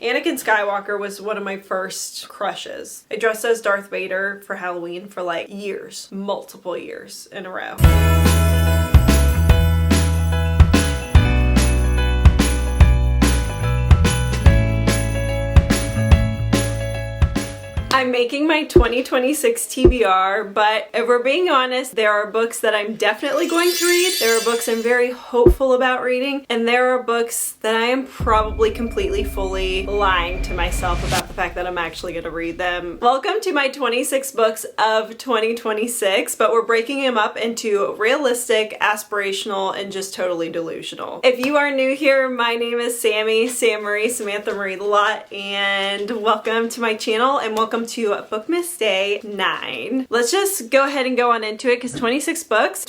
Anakin Skywalker was one of my first crushes. I dressed as Darth Vader for Halloween for like years, multiple years in a row. I'm making my 2026 TBR, but if we're being honest, there are books that I'm definitely going to read, there are books I'm very hopeful about reading, and there are books that I am probably completely fully lying to myself about the fact that I'm actually going to read them. Welcome to my 26 books of 2026, but we're breaking them up into realistic, aspirational, and just totally delusional. If you are new here, my name is Sammy, Sam Marie, Samantha Marie the Lot, and welcome to my channel and welcome to Bookmas Day 9. Let's just go ahead and go on into it because 26 books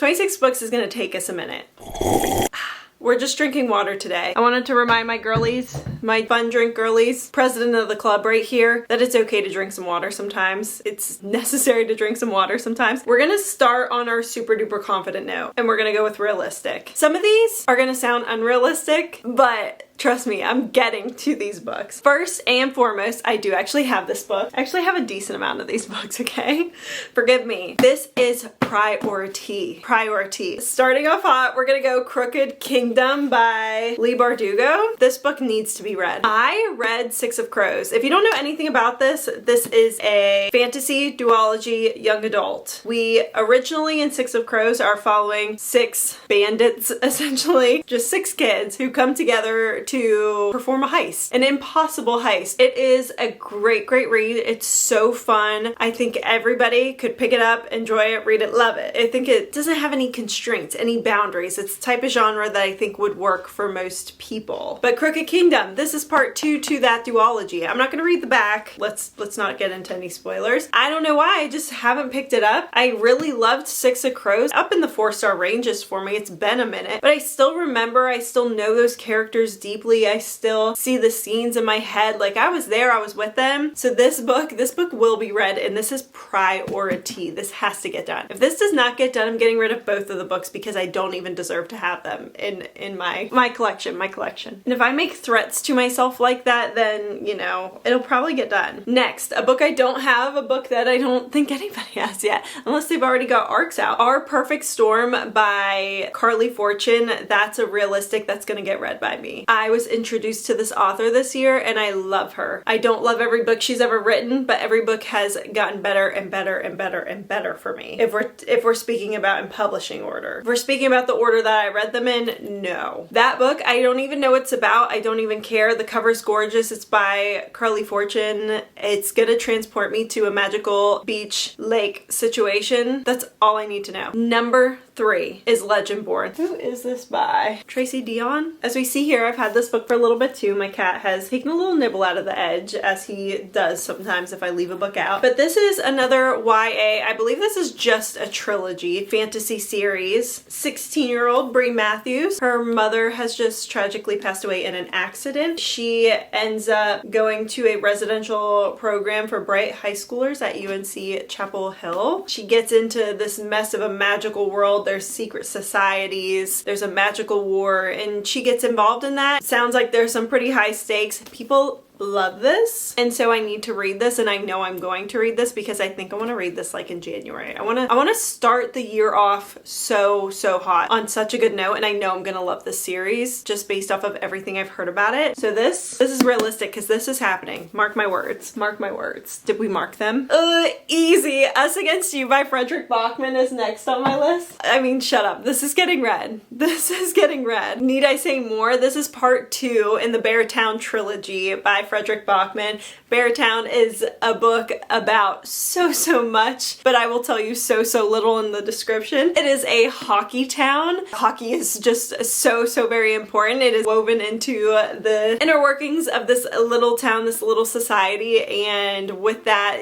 is going to take us a minute. We're just drinking water today. I wanted to remind my girlies, my fun drink girlies, president of the club right here, that it's okay to drink some water sometimes. It's necessary to drink some water sometimes. We're gonna start on our super duper confident note and we're gonna go with realistic. Some of these are gonna sound unrealistic, but trust me, I'm getting to these books. First and foremost, I do actually have this book. I actually have a decent amount of these books, okay? Forgive me. This is Priority. Priority. Starting off hot, we're gonna go Crooked Kingdom by Leigh Bardugo. This book needs to be read. I read Six of Crows. If you don't know anything about this, this is a fantasy duology young adult. We originally in Six of Crows are following 6 bandits, essentially. Just 6 kids who come together to perform a heist, an impossible heist. It is a great read. It's so fun. I think everybody could pick it up, enjoy it, read it, love it. I think it doesn't have any constraints, any boundaries. It's the type of genre that I think would work for most people. But Crooked Kingdom, this is part 2 to that duology. I'm not gonna read the back. Let's not get into any spoilers. I don't know why, I just haven't picked it up. I really loved Six of Crows, up in the 4-star ranges for me. It's been a minute, but I still remember, I still know those characters deeply. I still see the scenes in my head. Like I was there, I was with them. So this book will be read, and this is priority. This has to get done. If this does not get done, I'm getting rid of both of the books because I don't even deserve to have them in my collection. And if I make threats to myself like that, then, you know, it'll probably get done. Next, a book I don't have, a book that I don't think anybody has yet, unless they've already got ARCs out. Our Perfect Storm by Carly Fortune. That's a realistic that's gonna get read by me. I was introduced to this author this year and I love her. I don't love every book she's ever written, but every book has gotten better and better and better and better for me. If we're speaking about in publishing order. If we're speaking about the order that I read them in, no. That book, I don't even know what it's about. I don't even care. The cover's gorgeous. It's by Carly Fortune. It's gonna transport me to a magical beach lake situation. That's all I need to know. Number 3 is Legendborn. Who is this by? Tracy Dion? As we see here, I've had this book for a little bit too. My cat has taken a little nibble out of the edge, as he does sometimes if I leave a book out. But this is another YA. I believe this is just a trilogy fantasy series. 16-year-old Brie Matthews. Her mother has just tragically passed away in an accident. She ends up going to a residential program for bright high schoolers at UNC Chapel Hill. She gets into this mess of a magical world. There's secret societies. There's a magical war, and she gets involved in that. Sounds like there's some pretty high stakes. People love this, and so I need to read this, and I know I'm going to read this because I think I want to read this like in January. I want to start the year off so hot on such a good note, and I know I'm gonna love this series just based off of everything I've heard about it. So this is realistic because this is happening. Mark my words. Mark my words. Did we mark them? Easy. Us Against You by Frederick Bachman is next on my list. I mean, shut up. This is getting read. This is getting read. Need I say more? This is part 2 in the Beartown trilogy by Frederick Bachman. Beartown is a book about so much, but I will tell you so little in the description. It is a hockey town. Hockey is just so very important. It is woven into the inner workings of this little town, this little society, and with that,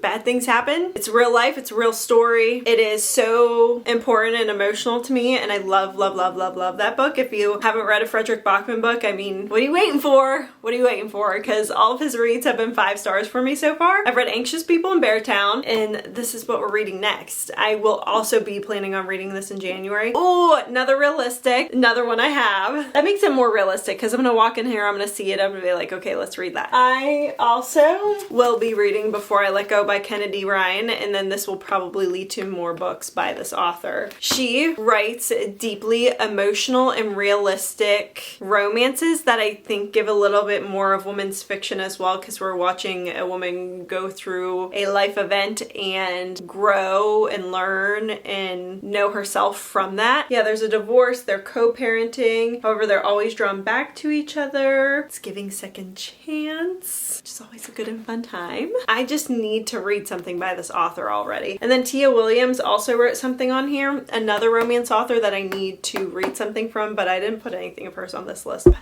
bad things happen. It's real life, it's a real story. It is so important and emotional to me, and I love that book. If you haven't read a Frederick Bachman book, I mean, what are you waiting for? What are you waiting for? for because all of his reads have been 5 stars for me so far. I've read Anxious People in Beartown, and this is what we're reading next. I will also be planning on reading this in January. Oh, another realistic, another one I have. That makes it more realistic because I'm gonna walk in here, I'm gonna see it, I'm gonna be like, okay, let's read that. I also will be reading Before I Let Go by Kennedy Ryan, and then this will probably lead to more books by this author. She writes deeply emotional and realistic romances that I think give a little bit more of women's fiction as well, because we're watching a woman go through a life event and grow and learn and know herself from that. Yeah, there's a divorce, they're co-parenting, however they're always drawn back to each other. It's giving second chance, which is always a good and fun time. I just need to read something by this author already. And then Tia Williams also wrote something on here, another romance author that I need to read something from, but I didn't put anything of hers on this list. But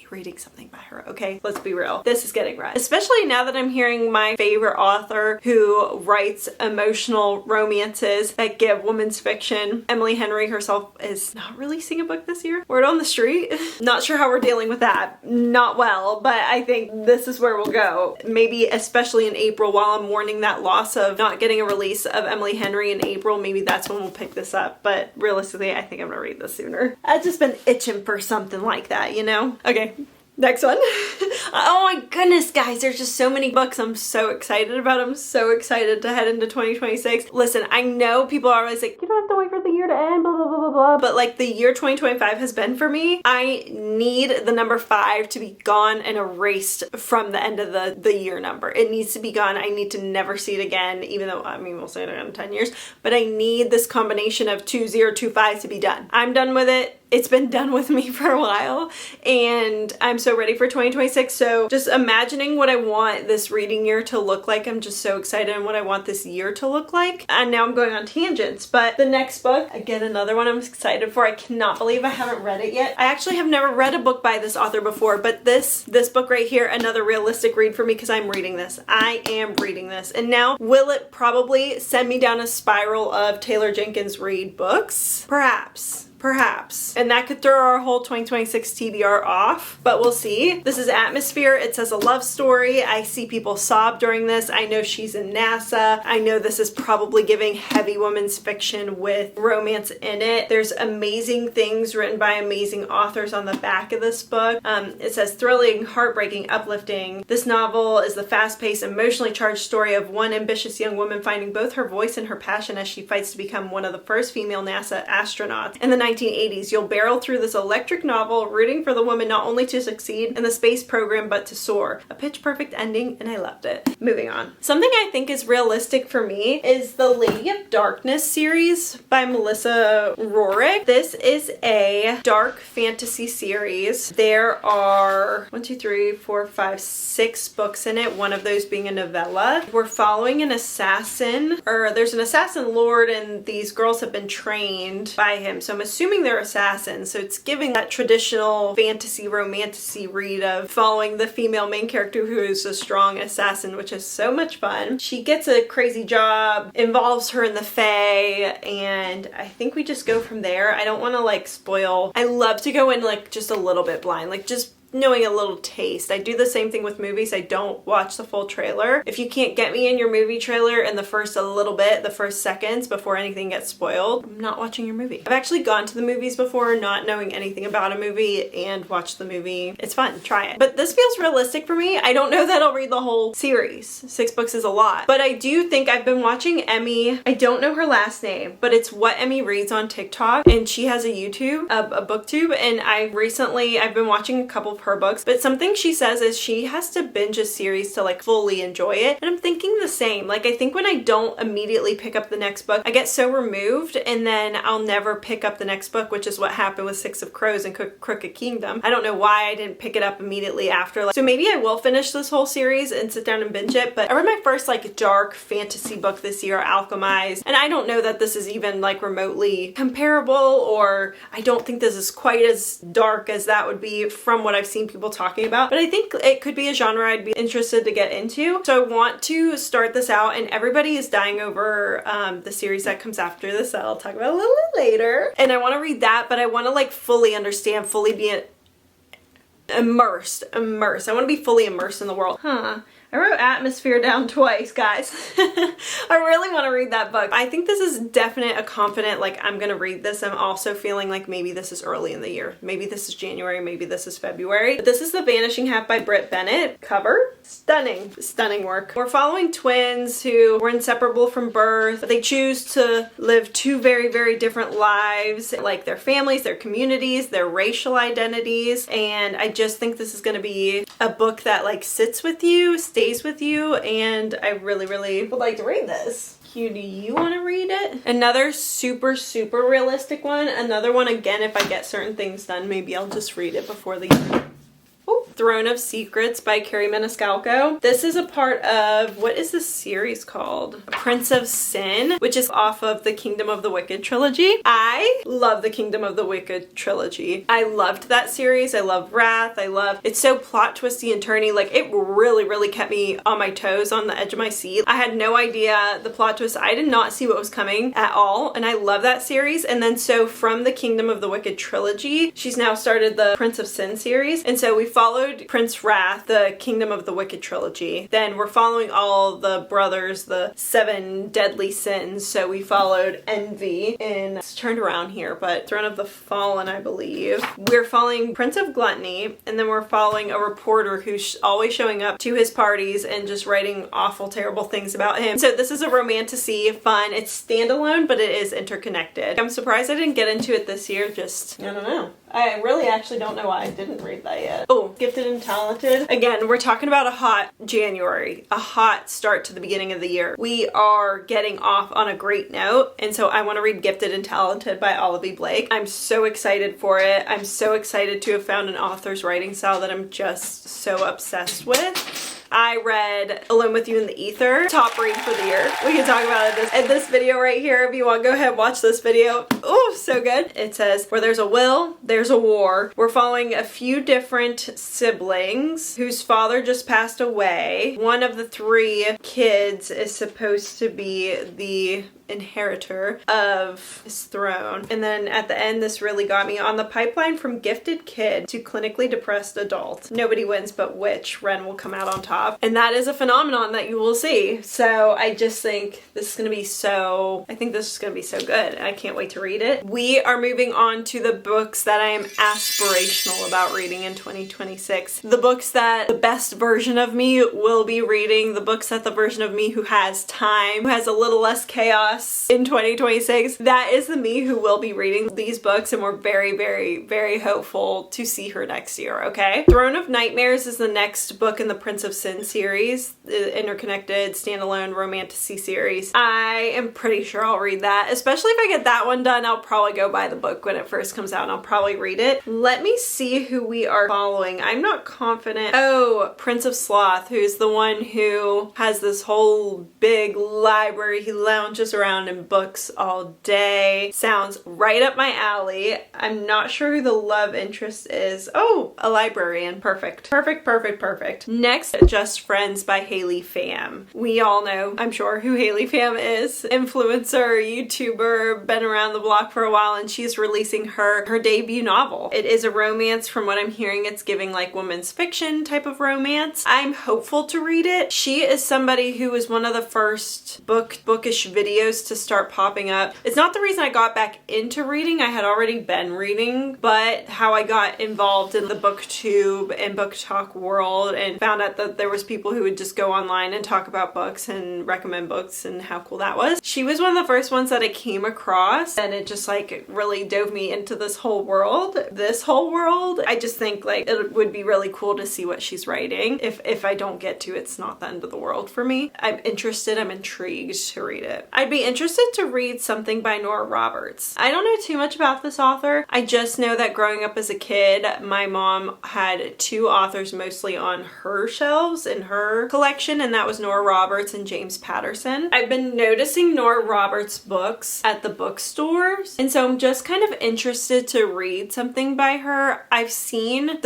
reading something by her, okay? Let's be real. This is getting read. Especially now that I'm hearing my favorite author who writes emotional romances that give women's fiction. Emily Henry herself is not releasing a book this year. Word on the street. Not sure how we're dealing with that. Not well, but I think this is where we'll go. Maybe especially in April, while I'm mourning that loss of not getting a release of Emily Henry in April, maybe that's when we'll pick this up. But realistically, I think I'm gonna read this sooner. I've just been itching for something like that, you know? Okay. Next one. Oh my goodness, guys, there's just so many books I'm so excited about. I'm so excited to head into 2026. Listen, I know people are always like, you don't have to wait for the year to end, blah, blah, blah, blah, blah. But like the year 2025 has been for me. I need the number 5 to be gone and erased from the end of the year number. It needs to be gone. I need to never see it again, even though, I mean, we'll say it again in 10 years. But I need this combination of 2025 to be done. I'm done with it. It's been done with me for a while, and I'm so ready for 2026. So just imagining what I want this reading year to look like. I'm just so excited, and what I want this year to look like. And now I'm going on tangents, but the next book, again, another one I'm excited for. I cannot believe I haven't read it yet. I actually have never read a book by this author before, but this book right here, another realistic read for me because I'm reading this. I am reading this. And now, will it probably send me down a spiral of Taylor Jenkins Reid books? Perhaps. And that could throw our whole 2026 TBR off, but we'll see. This is Atmosphere. It says a love story. I see people sob during this. I know she's in NASA. I know this is probably giving heavy women's fiction with romance in it. There's amazing things written by amazing authors on the back of this book. It says thrilling, heartbreaking, uplifting. This novel is the fast-paced, emotionally charged story of one ambitious young woman finding both her voice and her passion as she fights to become one of the first female NASA astronauts. In the 1980s, you'll barrel through this electric novel, rooting for the woman not only to succeed in the space program, but to soar. A pitch perfect ending, and I loved it. Moving on. Something I think is realistic for me is the Lady of Darkness series by Melissa Roerich. This is a dark fantasy series. There are 6 books in it, one of those being a novella. We're following an assassin, or there's an assassin lord, and these girls have been trained by him. So I'm assuming they're assassins, so it's giving that traditional fantasy romantasy read of following the female main character who is a strong assassin, which is so much fun. She gets a crazy job, involves her in the Fae, and I think we just go from there. I don't want to like spoil. I love to go in like just a little bit blind, like just knowing a little taste. I do the same thing with movies. I don't watch the full trailer. If you can't get me in your movie trailer in the first seconds before anything gets spoiled, I'm not watching your movie. I've actually gone to the movies before not knowing anything about a movie and watched the movie. It's fun. Try it. But this feels realistic for me. I don't know that I'll read the whole series. 6 books is a lot. But I do think I've been watching Emmy. I don't know her last name, but it's What Emmy Reads on TikTok, and she has a YouTube, a booktube, and I've been watching a couple of her books, but something she says is she has to binge a series to like fully enjoy it, and I'm thinking the same. Like I think when I don't immediately pick up the next book, I get so removed, and then I'll never pick up the next book, which is what happened with 6 of Crows and Crooked Kingdom. I don't know why I didn't pick it up immediately after. So maybe I will finish this whole series and sit down and binge it, but I read my first like dark fantasy book this year, Alchemized, and I don't know that this is even like remotely comparable, or I don't think this is quite as dark as that would be from what I've seen people talking about, but I think it could be a genre I'd be interested to get into. So I want to start this out, and everybody is dying over the series that comes after this that I'll talk about a little later, and I want to read that, but I want to like fully understand, fully be immersed. I want to be fully immersed in the world. I wrote atmosphere down twice, guys. I really want to read that book. I think this is definite, a confident, like, I'm gonna read this. I'm also feeling like maybe this is early in the year. Maybe this is January, maybe this is February. But this is The Vanishing Half by Britt Bennett. Cover, stunning, stunning work. We're following twins who were inseparable from birth. They choose to live two very, very different lives, like their families, their communities, their racial identities. And I just think this is gonna be a book that like sits with you, stays with you, and I really, really would like to read this. Q, do you want to read it? Another super, super realistic one. Another one, again, if I get certain things done, maybe I'll just read it before the year. Throne of Secrets by Carrie Maniscalco. This is a part of, what is this series called? Prince of Sin, which is off of the Kingdom of the Wicked trilogy. I love the Kingdom of the Wicked trilogy. I loved that series. I love Wrath. It's so plot twisty and turny. Like, it really, really kept me on my toes, on the edge of my seat. I had no idea the plot twist. I did not see what was coming at all, and I love that series. And then so from the Kingdom of the Wicked trilogy, she's now started the Prince of Sin series, and so we followed Prince Wrath, the Kingdom of the Wicked trilogy. Then we're following all the brothers, the 7 deadly sins. So we followed Envy, and it's turned around here, but Throne of the Fallen, I believe. We're following Prince of Gluttony, and then we're following a reporter who's always showing up to his parties and just writing awful, terrible things about him. So this is a romantasy, fun. It's standalone, but it is interconnected. I'm surprised I didn't get into it this year. Just, I don't know. I really actually don't know why I didn't read that yet. Oh, Gifted and Talented. Again, we're talking about a hot January, a hot start to the beginning of the year. We are getting off on a great note, and so I want to read Gifted and Talented by Olivia Blake. I'm so excited for it. I'm so excited to have found an author's writing style that I'm just so obsessed with. I read Alone with You in the Ether, top read for the year. We can talk about it in this video right here. If you want, go ahead and watch this video. Oh, so good. It says, where there's a will, there's a war. We're following a few different siblings whose father just passed away. One of the 3 kids is supposed to be the inheritor of his throne. And then at the end, this really got me. On the pipeline from gifted kid to clinically depressed adult, nobody wins but which Ren will come out on top. And that is a phenomenon that you will see. So I just think this is gonna be so, I think this is gonna be so good. I can't wait to read it. We are moving on to the books that I am aspirational about reading in 2026. The books that the best version of me will be reading, the books that the version of me who has time, who has a little less chaos in 2026, that is the me who will be reading these books, and we're very, very, very hopeful to see her next year, okay? Throne of Nightmares is the next book in the Prince of Sin series, the interconnected standalone romantasy series. I am pretty sure I'll read that, especially if I get that one done. I'll probably go buy the book when it first comes out and I'll probably read it. Let me see who we are following. I'm not confident. Oh, Prince of Sloth, who's the one who has this whole big library. He lounges around in books all day. Sounds right up my alley. I'm not sure who the love interest is. Oh, a librarian. Perfect. Perfect, perfect, perfect. Next, Just Friends by Haley Pham. We all know, I'm sure, who Haley Pham is. Influencer, YouTuber, been around the block for a while, and she's releasing her debut novel. It is a romance. From what I'm hearing, it's giving like women's fiction type of romance. I'm hopeful to read it. She is somebody who was one of the first bookish videos to start popping up. It's not the reason I got back into reading. I had already been reading, but how I got involved in the booktube and book talk world and found out that there was people who would just go online and talk about books and recommend books, and how cool that was. She was one of the first ones that I came across, and it just like really dove me into this whole world. I just think like it would be really cool to see what she's writing. If I don't get to, it's not the end of the world for me. I'm interested, I'm intrigued to read it. I'd be interested to read something by Nora Roberts. I don't know too much about this author. I just know that growing up as a kid, my mom had 2 authors mostly on her shelves in her collection, and that was Nora Roberts and James Patterson. I've been noticing Nora Roberts books at the bookstores, and so I'm just kind of interested to read something by her. I've seen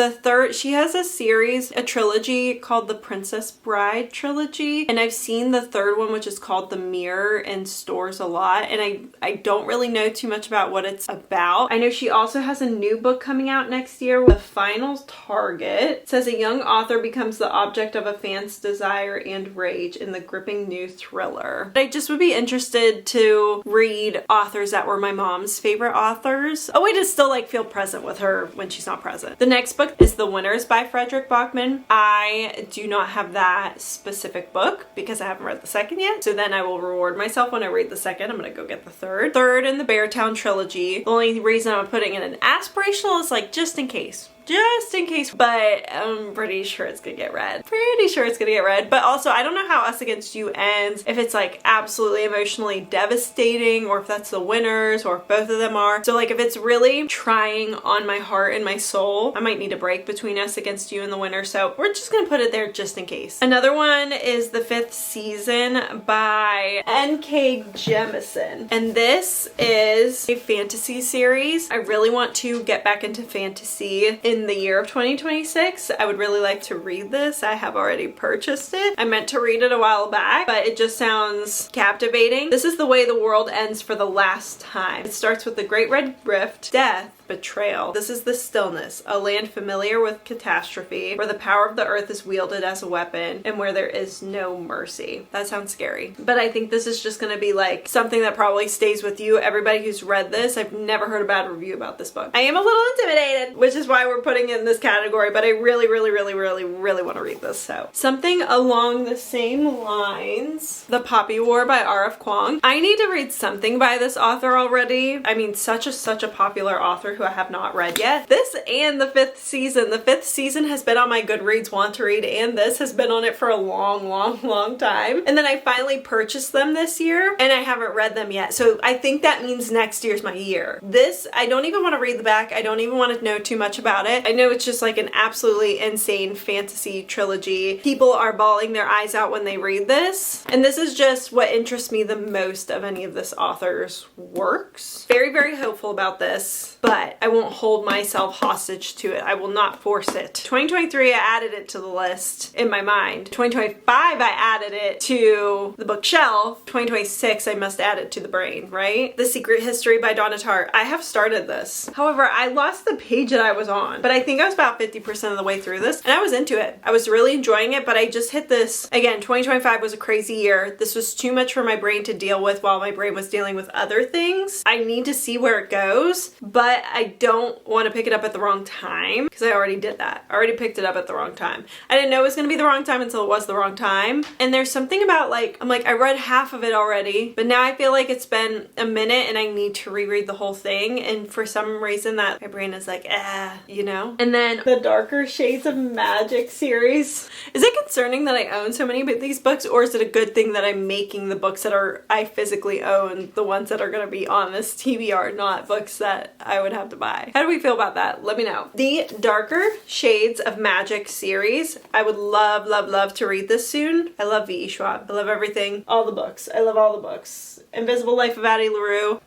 she has a series, a trilogy called the Princess Bride trilogy, and I've seen the 3rd one, which is called The Mirror and stores a lot, and I don't really know too much about what it's about. I know she also has a new book coming out next year with The Final Target. It says a young author becomes the object of a fan's desire and rage in the gripping new thriller. I just would be interested to read authors that were my mom's favorite authors. A way to still like feel present with her when she's not present. The next book is The Winners by Frederick Bachman. I do not have that specific book because I haven't read the second yet. So then I will reward myself when I read the second. I'm gonna go get the third. Third in the Beartown trilogy. The only reason I'm putting in an aspirational is like just in case. Just in case, but I'm pretty sure it's gonna get read. But also, I don't know how Us Against You ends, if it's like absolutely emotionally devastating, or if that's the winners, or if both of them are. So like if it's really trying on my heart and my soul, I might need a break between Us Against You and the winner. So we're just gonna put it there just in case. Another one is The Fifth Season by N.K. Jemisin. And this is a fantasy series. I really want to get back into fantasy in the year of 2026. I would really like to read this. I have already purchased it. I meant to read it a while back, but it just sounds captivating. This is the way the world ends for the last time. It starts with the Great Red Rift, death, betrayal. This is the stillness, a land familiar with catastrophe, where the power of the earth is wielded as a weapon and where there is no mercy. That sounds scary, but I think this is just gonna be like something that probably stays with you. Everybody who's read this, I've never heard a bad review about this book. I am a little intimidated, which is why we're putting it in this category, but I really want to read this. So something along the same lines, The Poppy War by R.F. Kuang. I need to read something by this author already. I mean, such a popular author who I have not read yet. This and The Fifth Season. The Fifth Season has been on my Goodreads want to read, and this has been on it for a long time. And then I finally purchased them this year, and I haven't read them yet. So I think that means next year's my year. This, I don't even want to read the back. I don't even want to know too much about it. I know it's just like an absolutely insane fantasy trilogy. People are bawling their eyes out when they read this. And this is just what interests me the most of any of this author's works. Very hopeful about this, but I won't hold myself hostage to it. I will not force it. 2023, I added it to the list in my mind. 2025, I added it to the bookshelf. 2026, I must add it to the brain, right? The Secret History by Donna Tartt. I have started this. However, I lost the page that I was on, but I think I was about 50% of the way through this, and I was into it. I was really enjoying it, but I just hit this. Again, 2025 was a crazy year. This was too much for my brain to deal with while my brain was dealing with other things. I need to see where it goes, but I don't want to pick it up at the wrong time because I already did that. I already picked it up at the wrong time. I didn't know it was going to be the wrong time until it was the wrong time. And there's something about like, I'm like, I read half of it already, but now I feel like it's been a minute and I need to reread the whole thing. And for some reason that my brain is like, you know? And then the Darker Shades of Magic series. Is it concerning that I own so many of these books, or is it a good thing that I'm making the books that I physically own, the ones that are going to be on this TBR, not books that I would have to buy? How do we feel about that? Let me know. The Darker Shades of Magic series. I would love to read this soon. I love V.E. Schwab. I love everything. All the books. I love all the books. Invisible Life of Addie LaRue.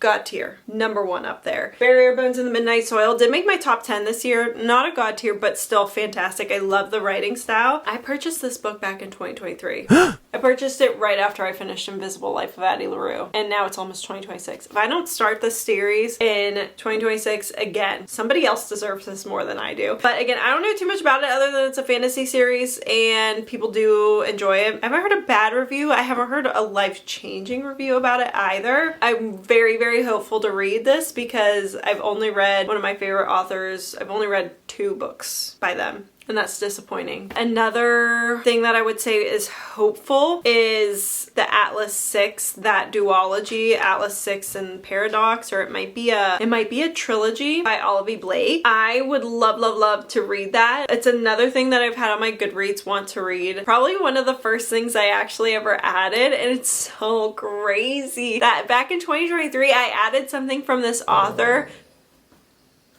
God tier. Number one up there. Barrier Bones in the Midnight Soil did make my top 10 this year. Not a god tier, but still fantastic. I love the writing style. I purchased this book back in 2023. I purchased it right after I finished Invisible Life of Addie LaRue, and now it's almost 2026. If I don't start this series in 2026 again, somebody else deserves this more than I do. But again, I don't know too much about it other than it's a fantasy series and people do enjoy it. I haven't heard a bad review. I haven't heard a life-changing review about it either. I'm very hopeful to read this because I've only read one of my favorite authors. I've only read 2 books by them, and that's disappointing. Another thing that I would say is hopeful is the Atlas 6, that duology, Atlas 6 and Paradox, or it might be a trilogy by Olivia Blake. I would love to read that. It's another thing that I've had on my Goodreads want to read. Probably one of the first things I actually ever added, and it's so crazy that back in 2023 I added something from this author.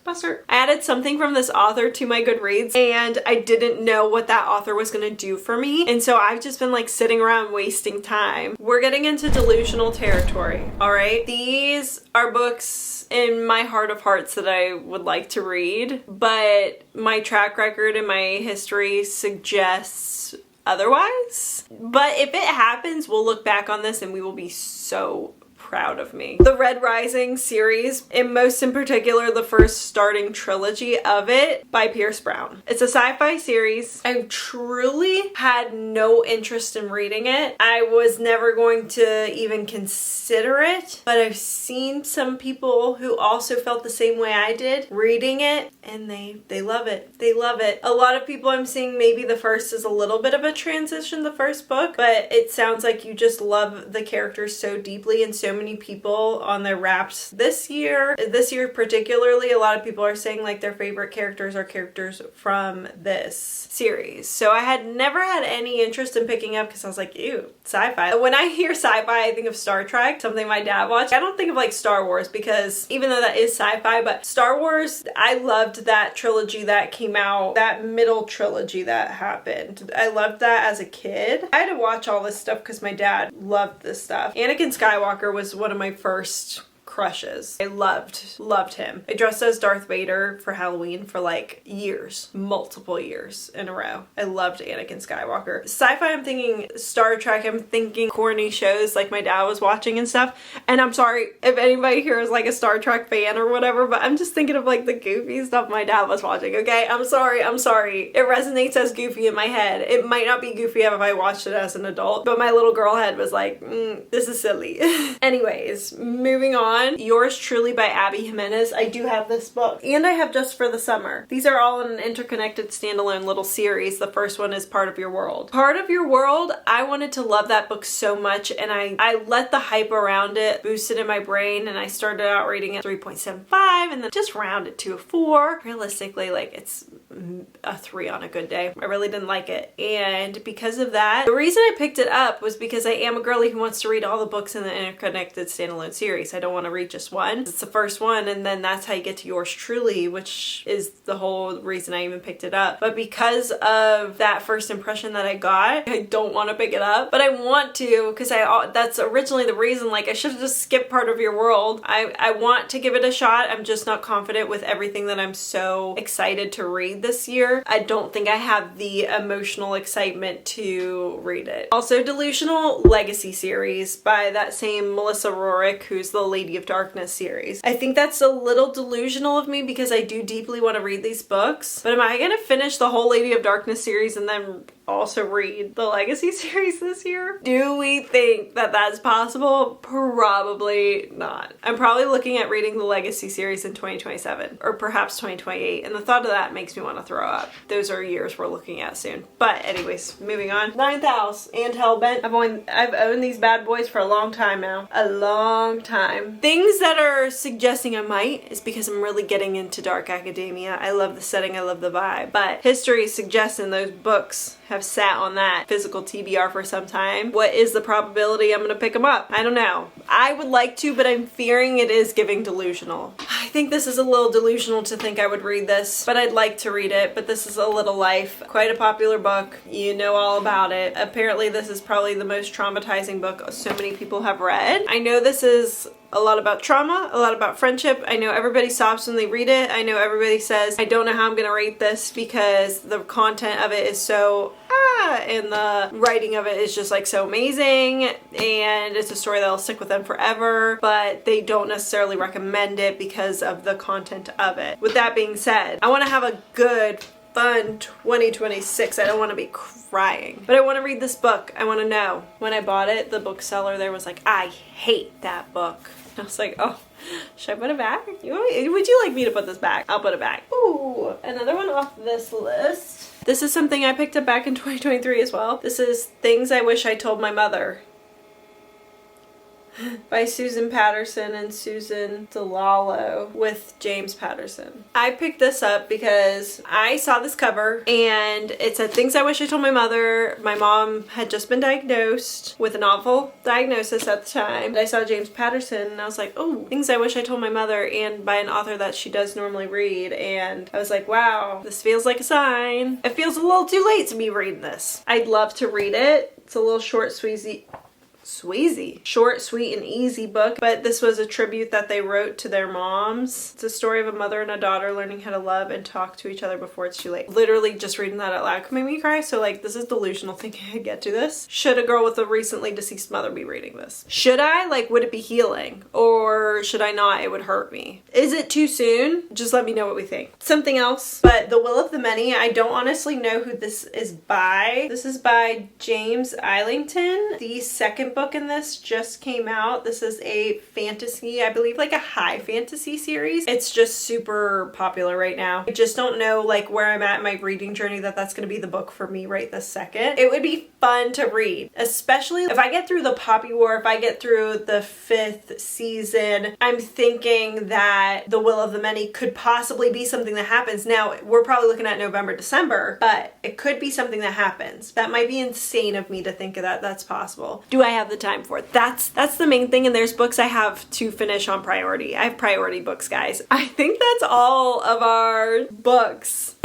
I added something from this author to my Goodreads, and I didn't know what that author was gonna do for me, and so I've just been like sitting around wasting time. We're getting into delusional territory, all right? These are books in my heart of hearts that I would like to read, but my track record and my history suggests otherwise. But if it happens, we'll look back on this and we will be so proud of me. The Red Rising series, and most in particular the first starting trilogy of it by Pierce Brown. It's a sci-fi series. I truly had no interest in reading it. I was never going to even consider it, but I've seen some people who also felt the same way I did reading it, and they love it. They love it. A lot of people I'm seeing, maybe the first is a little bit of a transition, the first book, but it sounds like you just love the characters so deeply, and so many people on their Wraps this year particularly, a lot of people are saying like their favorite characters are characters from this series. So I had never had any interest in picking up because I was like, ew, sci-fi. When I hear sci-fi, I think of Star Trek, something my dad watched. I don't think of like Star Wars, because even though that is sci-fi, but Star Wars, I loved that trilogy that came out, that middle trilogy that happened. I loved that as a kid. I had to watch all this stuff because my dad loved this stuff. Anakin Skywalker was one of my first crushes. I loved him. I dressed as Darth Vader for Halloween for like years, multiple years in a row. I loved Anakin Skywalker. Sci-fi, I'm thinking Star Trek, I'm thinking corny shows like my dad was watching and stuff. And I'm sorry if anybody here is like a Star Trek fan or whatever, but I'm just thinking of like the goofy stuff my dad was watching, okay? I'm sorry. It resonates as goofy in my head. It might not be goofy if I watched it as an adult, but my little girl head was like, this is silly. Anyways, moving on. Yours Truly by Abby Jimenez. I do have this book, and I have Just for the Summer. These are all in an interconnected standalone little series. The first one is Part of Your World. Part of Your World, I wanted to love that book so much, and I let the hype around it boost it in my brain, and I started out reading it 3.75 and then just rounded to a 4. Realistically, like it's a 3 on a good day. I really didn't like it, and because of that, the reason I picked it up was because I am a girly who wants to read all the books in the interconnected standalone series. I don't want to read just one. It's the first one, and then that's how you get to Yours Truly, which is the whole reason I even picked it up. But because of that first impression that I got, I don't want to pick it up, but I want to, because that's originally the reason. Like, I should have just skipped Part of Your World. I want to give it a shot. I'm just not confident with everything that I'm so excited to read this year. I don't think I have the emotional excitement to read it. Also, Delusional Legacy series by that same Melissa Rorick, who's the Lady of Darkness series. I think that's a little delusional of me because I do deeply want to read these books, but am I gonna finish the whole Lady of Darkness series and then also read the Legacy series this year? Do we think that that's possible? Probably not. I'm probably looking at reading the Legacy series in 2027 or perhaps 2028, and the thought of that makes me want to throw up. Those are years we're looking at soon. But anyways, moving on. Ninth House and Hellbent. I've owned these bad boys for a long time now. A long time. Things that are suggesting I might is because I'm really getting into dark academia. I love the setting, I love the vibe, but history is suggesting those books have sat on that physical TBR for some time. What is the probability I'm gonna pick them up? I don't know. I would like to, but I'm fearing it is giving delusional. I think this is a little delusional to think I would read this, but I'd like to read it. But this is A Little Life. Quite a popular book. You know all about it. Apparently this is probably the most traumatizing book so many people have read. I know this is a lot about trauma, a lot about friendship. I know everybody stops when they read it. I know everybody says, I don't know how I'm gonna rate this because the content of it is so and the writing of it is just like so amazing, and it's a story that'll stick with them forever, but they don't necessarily recommend it because of the content of it. With that being said, I want to have a good, fun 2026. I don't want to be crying, but I want to read this book. I want to know. When I bought it, the bookseller there was like, I hate that book. I was like, oh, should I put it back? Would you like me to put this back? I'll put it back. Ooh, another one off this list. This is something I picked up back in 2023 as well. This is Things I Wish I Told My Mother by Susan Patterson and Susan DeLallo with James Patterson. I picked this up because I saw this cover and it said Things I Wish I Told My Mother. My mom had just been diagnosed with an awful diagnosis at the time. And I saw James Patterson and I was like, oh, Things I Wish I Told My Mother, and by an author that she does normally read. And I was like, wow, this feels like a sign. It feels a little too late to be reading this. I'd love to read it. It's a little short, Sweezy. Short, sweet, and easy book, but this was a tribute that they wrote to their moms. It's a story of a mother and a daughter learning how to love and talk to each other before it's too late. Literally just reading that out loud could make me cry, so like this is delusional thinking I get to this. Should a girl with a recently deceased mother be reading this? Should I? Like, would it be healing? Or should I not? It would hurt me. Is it too soon? Just let me know what we think. Something else, but The Will of the Many, I don't honestly know who this is by. This is by James Islington. The second book in this just came out. This is a fantasy, I believe like a high fantasy series. It's just super popular right now. I just don't know like where I'm at in my reading journey that's going to be the book for me right this second. It would be fun to read, especially if I get through the Poppy War, if I get through the 5th season. I'm thinking that The Will of the Many could possibly be something that happens. Now, we're probably looking at November, December, but it could be something that happens. That might be insane of me to think of that. That's possible. Do I have the time for it? That's the main thing, and there's books I have to finish on priority. I have priority books, guys. I think that's all of our books.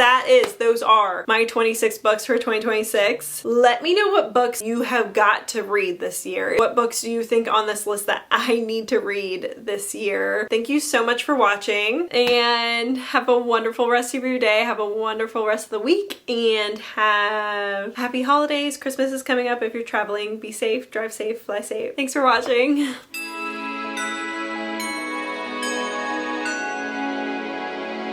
Those are my 26 books for 2026. Let me know what books you have got to read this year. What books do you think on this list that I need to read this year? Thank you so much for watching, and have a wonderful rest of your day. Have a wonderful rest of the week, and have happy holidays. Christmas is coming up if you're traveling. Be safe, drive safe, fly safe. Thanks for watching.